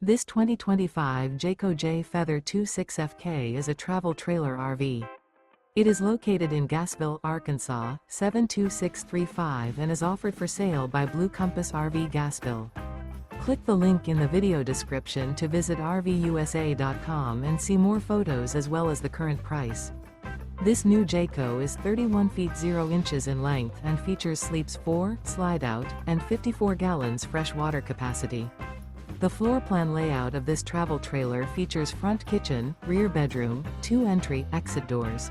This 2025 Jayco Jay Feather 26FK is a travel trailer RV. It is located in Gassville, Arkansas, 72635 and is offered for sale by Blue Compass RV Gassville. Click the link in the video description to visit RVUSA.com and see more photos as well as the current price. This new Jayco is 31 feet 0 inches in length and features sleeps 4, slide-out, and 54 gallons fresh water capacity. The floor plan layout of this travel trailer features front kitchen, rear bedroom, 2 entry/exit doors.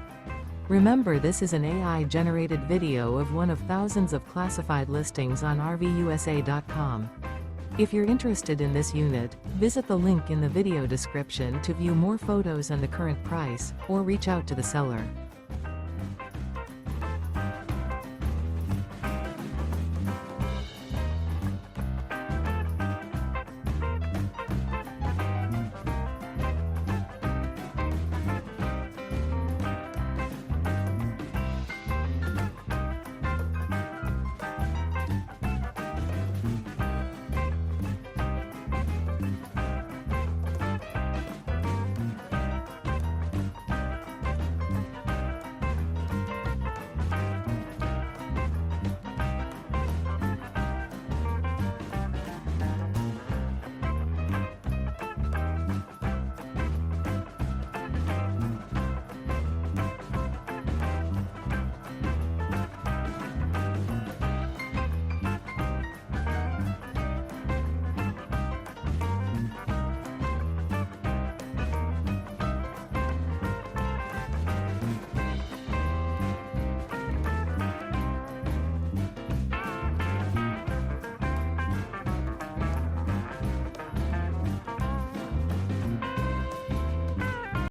Remember, this is an AI-generated video of one of thousands of classified listings on RVUSA.com. If you're interested in this unit, visit the link in the video description to view more photos and the current price, or reach out to the seller.